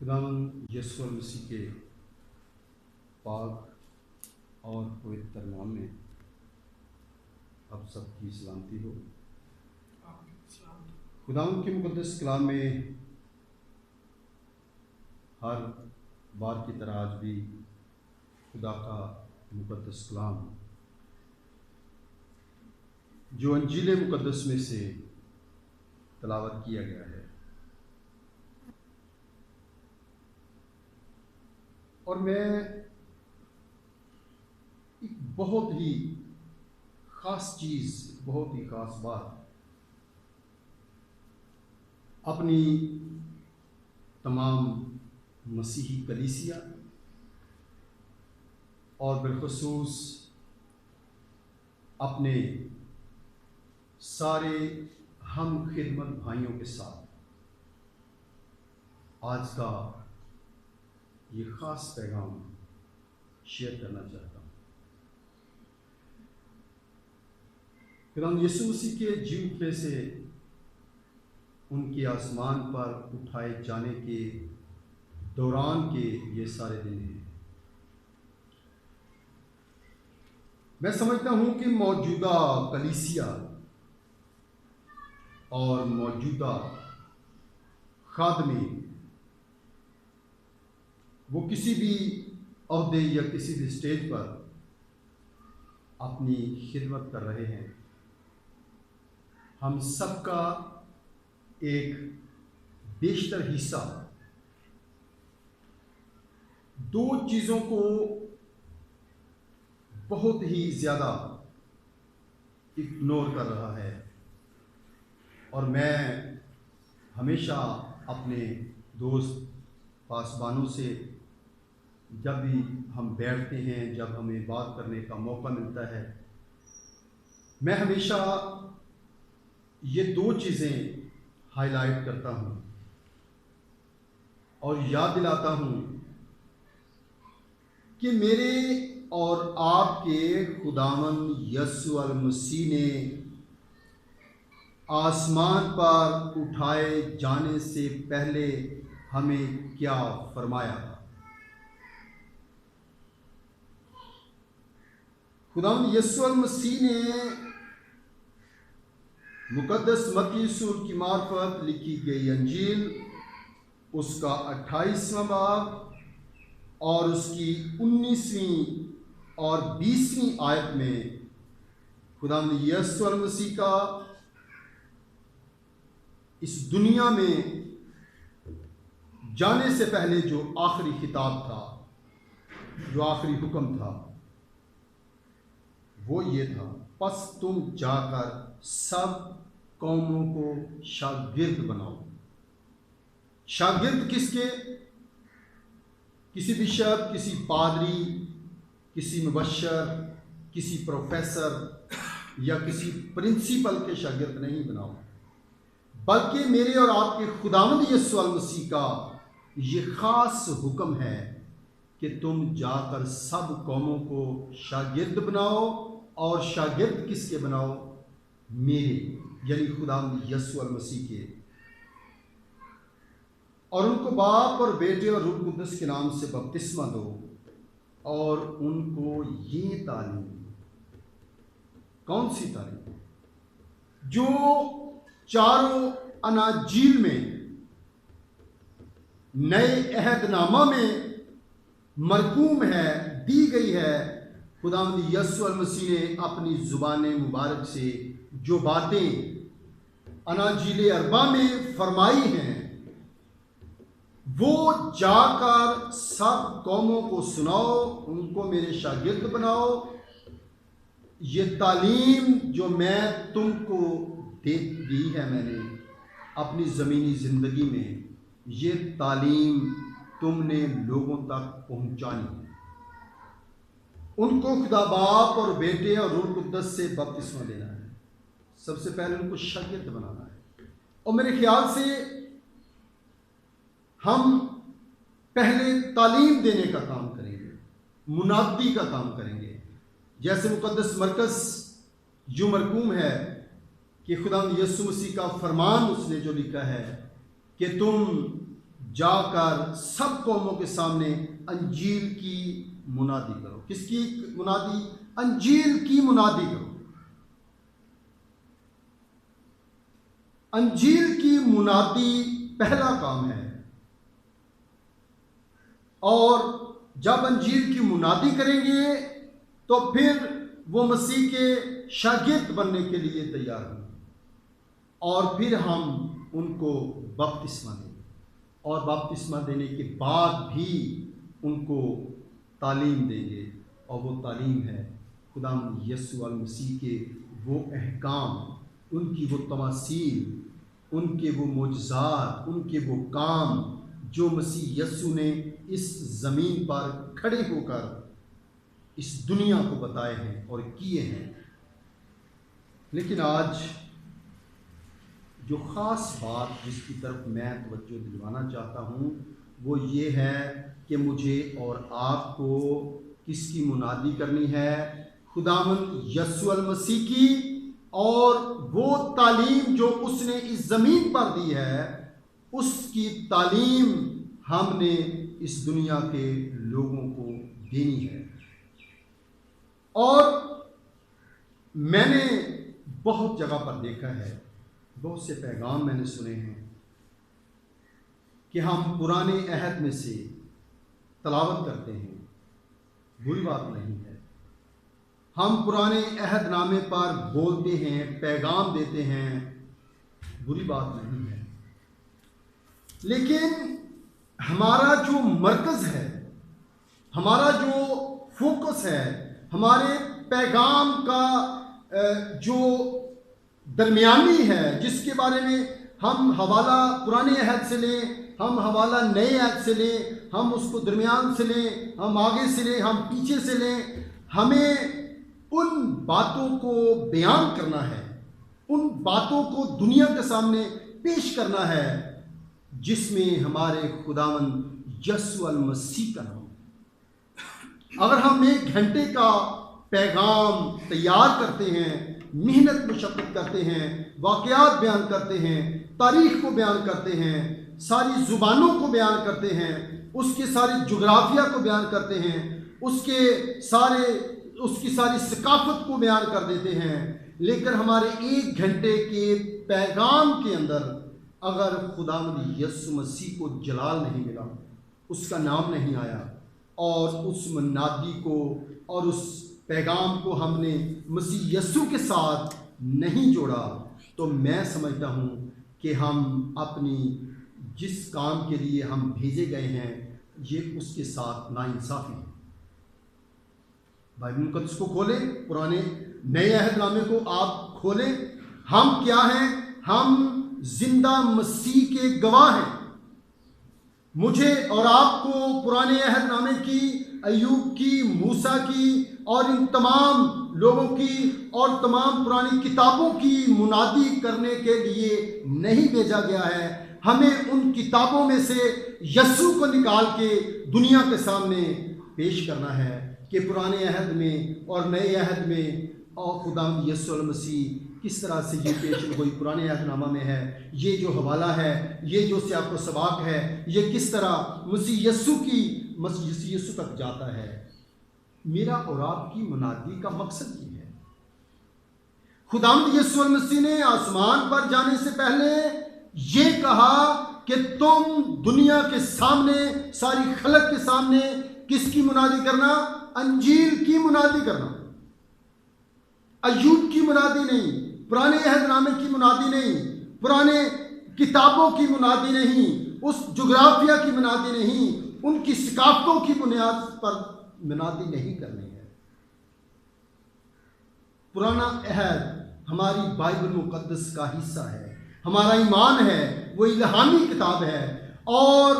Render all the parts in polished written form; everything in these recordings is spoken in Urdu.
خداوند یسوع مسیح کے پاک اور پوتر نام میں آپ سب کی سلامتی ہو۔ خداوند کے مقدس کلام میں ہر بار کی طرح آج بھی خدا کا مقدس کلام جو انجیل مقدس میں سے تلاوت کیا گیا ہے، اور میں ایک بہت ہی خاص چیز، بہت ہی خاص بات اپنی تمام مسیحی کلیسیا اور بالخصوص اپنے سارے ہم خدمت بھائیوں کے ساتھ آج کا یہ خاص پیغام شیئر کرنا چاہتا ہوں۔ خداوند یسوع مسیح کے جی اٹھنے سے ان کے آسمان پر اٹھائے جانے کے دوران کے یہ سارے دن ہیں۔ میں سمجھتا ہوں کہ موجودہ کلیسیا اور موجودہ خادمی وہ کسی بھی عہدے یا کسی بھی اسٹیج پر اپنی خدمت کر رہے ہیں، ہم سب کا ایک بیشتر حصہ دو چیزوں کو بہت ہی زیادہ اگنور کر رہا ہے، اور میں ہمیشہ اپنے دوست پاسبانوں سے جب بھی ہم بیٹھتے ہیں، جب ہمیں بات کرنے کا موقع ملتا ہے، میں ہمیشہ یہ دو چیزیں ہائی لائٹ کرتا ہوں اور یاد دلاتا ہوں کہ میرے اور آپ کے خداوند یسوع المسیح نے آسمان پر اٹھائے جانے سے پہلے ہمیں کیا فرمایا تھا۔ خداوند یسوع المسیح نے مقدس متی رسول کی معرفت لکھی گئی انجیل، اس کا 28واں باب اور اس کی 19ویں اور 20ویں آیت میں خداوند یسوع المسیح کا اس دنیا میں جانے سے پہلے جو آخری خطاب تھا، جو آخری حکم تھا، وہ یہ تھا، پس تم جا کر سب قوموں کو شاگرد بناؤ۔ شاگرد کس کے؟ کسی بشپ، کسی پادری، کسی مبشر، کسی پروفیسر یا کسی پرنسپل کے شاگرد نہیں بناؤ، بلکہ میرے اور آپ کے خداوند یسوع المسیح کا یہ خاص حکم ہے کہ تم جا کر سب قوموں کو شاگرد بناؤ، اور شاگرد کس کے بناؤ؟ میرے، یعنی خداوند یسوع المسیح کے، اور ان کو باپ اور بیٹے اور روح القدس کے نام سے بپتسمہ دو، اور ان کو یہ تعلیم، کون سی تعلیم؟ جو چاروں اناجیل میں، نئے عہد نامہ میں مرقوم ہے، دی گئی ہے۔ خداوند یسوع المسیح نے اپنی زبان مبارک سے جو باتیں اناجیل اربع میں فرمائی ہیں، وہ جا کر سب قوموں کو سناؤ، ان کو میرے شاگرد بناؤ۔ یہ تعلیم جو میں تم کو دی ہے، میں نے اپنی زمینی زندگی میں، یہ تعلیم تم نے لوگوں تک پہنچانی ہے۔ ان کو خدا باپ اور بیٹے اور روح القدس سے بپتسمہ دینا ہے، سب سے پہلے ان کو شاگرد بنانا ہے۔ اور میرے خیال سے ہم پہلے تعلیم دینے کا کام کریں گے، منادی کا کام کریں گے، جیسے مقدس مرکز جو مرقوم ہے کہ خداوند یسوع مسیح کا فرمان اس نے جو لکھا ہے کہ تم جا کر سب قوموں کے سامنے انجیل کی منادی کرو۔ کس کی منادی؟ انجیل کی منادی کرو۔ انجیل کی منادی پہلا کام ہے، اور جب انجیل کی منادی کریں گے تو پھر وہ مسیح کے شاگرد بننے کے لیے تیار ہوں، اور پھر ہم ان کو بپتسمہ دیں گے، اور بپتسمہ دینے کے بعد بھی ان کو تعلیم دیں گے، اور وہ تعلیم ہے خداوند یسوع المسیح کے وہ احکام، ان کی وہ تماثیل، ان کے وہ معجزات، ان کے وہ کام جو مسیح یسوع نے اس زمین پر کھڑے ہو کر اس دنیا کو بتائے ہیں اور کیے ہیں۔ لیکن آج جو خاص بات جس کی طرف میں توجہ دلوانا چاہتا ہوں وہ یہ ہے کہ مجھے اور آپ کو کس کی منادی کرنی ہے؟ خداوند یسوع المسیح کی، اور وہ تعلیم جو اس نے اس زمین پر دی ہے اس کی تعلیم ہم نے اس دنیا کے لوگوں کو دینی ہے۔ اور میں نے بہت جگہ پر دیکھا ہے، بہت سے پیغام میں نے سنے ہیں کہ ہم پرانے عہد میں سے تلاوت کرتے ہیں، بری بات نہیں ہے۔ ہم پرانے عہد نامے پر بولتے ہیں، پیغام دیتے ہیں، بری بات نہیں ہے۔ لیکن ہمارا جو مرکز ہے، ہمارا جو فوکس ہے، ہمارے پیغام کا جو درمیانی ہے، جس کے بارے میں ہم حوالہ پرانے عہد سے لیں، ہم حوالہ نئے عہد سے لیں، ہم اس کو درمیان سے لیں، ہم آگے سے لیں، ہم پیچھے سے لیں، ہمیں ان باتوں کو بیان کرنا ہے، ان باتوں کو دنیا کے سامنے پیش کرنا ہے جس میں ہمارے خداوند یسوع المسیح کا نام ہے۔ اگر ہم 1 گھنٹے کا پیغام تیار کرتے ہیں، محنت مشقت کرتے ہیں، واقعات بیان کرتے ہیں، تاریخ کو بیان کرتے ہیں، ساری زبانوں کو بیان کرتے ہیں، اس کی ساری جغرافیہ کو بیان کرتے ہیں، اس کی ساری ثقافت کو بیان کر دیتے ہیں، لیکن ہمارے 1 گھنٹے کے پیغام کے اندر اگر خداوند یسوع مسیح کو جلال نہیں ملا، اس کا نام نہیں آیا، اور اس منادی کو اور اس پیغام کو ہم نے مسیح یسوع کے ساتھ نہیں جوڑا، تو میں سمجھتا ہوں کہ ہم اپنی جس کام کے لیے ہم بھیجے گئے ہیں یہ اس کے ساتھ ناانصافی ہے۔ بائبل مقدس کو کھولیں، پرانے نئے عہد نامے کو آپ کھولیں، ہم کیا ہیں؟ ہم زندہ مسیح کے گواہ ہیں۔ مجھے اور آپ کو پرانے عہد نامے کی، ایوب کی، موسیٰ کی اور ان تمام لوگوں کی اور تمام پرانی کتابوں کی منادی کرنے کے لیے نہیں بھیجا گیا ہے۔ ہمیں ان کتابوں میں سے یسوع کو نکال کے دنیا کے سامنے پیش کرنا ہے کہ پرانے عہد میں اور نئے عہد میں اور خداوند یسوع المسیح کس طرح سے یہ پیشن گوئی پرانے عہد نامہ میں ہے، یہ جو حوالہ ہے، یہ جو سیاق و سباق ہے، یہ کس طرح مسیح یسوع تک جاتا ہے۔ میرا اور آپ کی منادی کا مقصد یہ ہے۔ خداوند یسوع المسیح نے آسمان پر جانے سے پہلے یہ کہا کہ تم دنیا کے سامنے، ساری خلق کے سامنے کس کی منادی کرنا؟ انجیل کی منادی کرنا۔ ایوب کی منادی نہیں، پرانے عہد نامے کی منادی نہیں، پرانے کتابوں کی منادی نہیں، اس جغرافیہ کی منادی نہیں، ان کی ثقافتوں کی بنیاد پر منادی نہیں کرنی ہے۔ پرانا عہد ہماری بائبل مقدس کا حصہ ہے، ہمارا ایمان ہے، وہ الہامی کتاب ہے، اور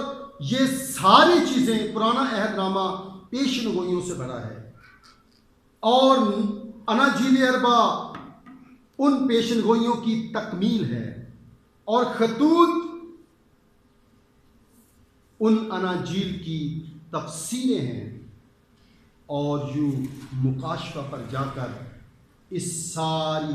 یہ ساری چیزیں پرانا عہد نامہ پیشن گوئیوں سے بھرا ہے، اور اناجیل اربع ان پیشن گوئیوں کی تکمیل ہے، اور خطوط ان اناجیل کی تفسیریں ہیں، اور یوں مکاشفہ پر جا کر اس ساری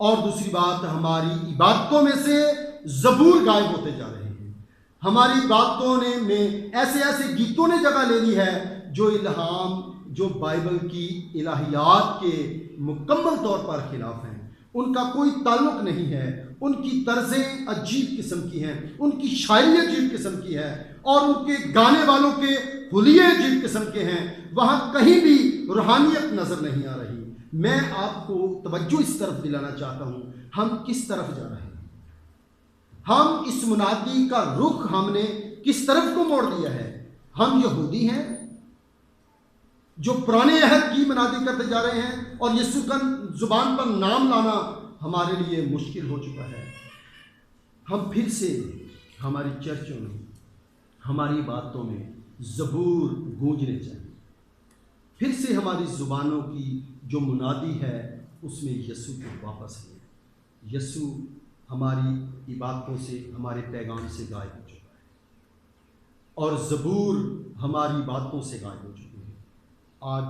اور دوسری بات, ہماری عبادتوں میں سے زبور غائب ہوتے جا رہے ہیں. ہماری عبادتوں میں ایسے گیتوں نے جگہ لے لی ہے جو الہام, جو بائبل کی الہیات کے مکمل طور پر خلاف ہیں. ان کا کوئی تعلق نہیں ہے. ان کی طرزیں عجیب قسم کی ہیں, ان کی شاعری عجیب قسم کی ہے, اور ان کے گانے والوں کے حلیے عجیب قسم کے ہیں. وہاں کہیں بھی روحانیت نظر نہیں آ رہی. میں آپ کو توجہ اس طرف دلانا چاہتا ہوں, ہم کس طرف جا رہے ہیں. ہم اس منادی کا رخ ہم نے کس طرف کو موڑ دیا ہے. ہم یہودی ہیں جو پرانے عہد کی منادی کرتے جا رہے ہیں, اور یسوع کا زبان پر نام لانا ہمارے لیے مشکل ہو چکا ہے. ہم پھر سے ہماری چرچوں میں, ہماری باتوں میں زبور گونجنے چاہیے. پھر سے ہماری زبانوں کی جو منادی ہے اس میں یسوع کو واپس لیں. یسوع ہماری عبادتوں سے, ہمارے پیغام سے غائب ہو چکا ہے, اور زبور ہماری باتوں سے غائب ہو چکے ہیں. آج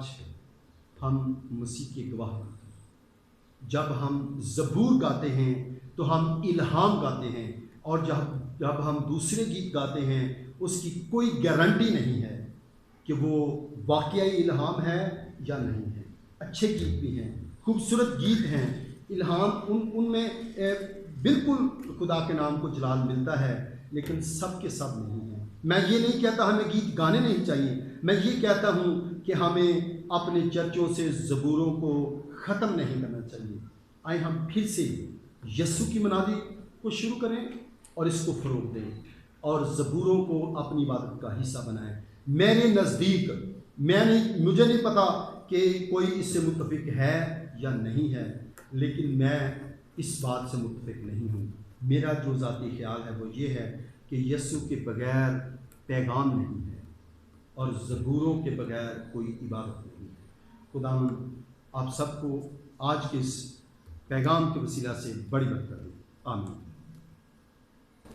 ہم مسیح کے گواہ ہیں. جب ہم زبور گاتے ہیں تو ہم الہام گاتے ہیں, اور جب ہم دوسرے گیت گاتے ہیں اس کی کوئی گارنٹی نہیں ہے کہ وہ واقعی الہام ہے یا نہیں ہے. اچھے گیت بھی ہیں, خوبصورت گیت ہیں, الہام ان میں بالکل خدا کے نام کو جلال ملتا ہے, لیکن سب کے سب نہیں ہیں. میں یہ نہیں کہتا ہمیں گیت گانے نہیں چاہیے, میں یہ کہتا ہوں کہ ہمیں اپنے چرچوں سے زبوروں کو ختم نہیں کرنا چاہیے. آئے ہم پھر سے یسوع کی منادی کو شروع کریں اور اس کو فروغ دیں, اور زبوروں کو اپنی عبادت کا حصہ بنائیں. میرے نزدیک مجھے نہیں پتا کہ کوئی اس سے متفق ہے یا نہیں ہے, لیکن میں اس بات سے متفق نہیں ہوں. میرا جو ذاتی خیال ہے وہ یہ ہے کہ یسوع کے بغیر پیغام نہیں ہے, اور زبوروں کے بغیر کوئی عبادت نہیں ہے. خداوند آپ سب کو آج کے اس پیغام کے وسیلہ سے بڑی برکت دے. آمین.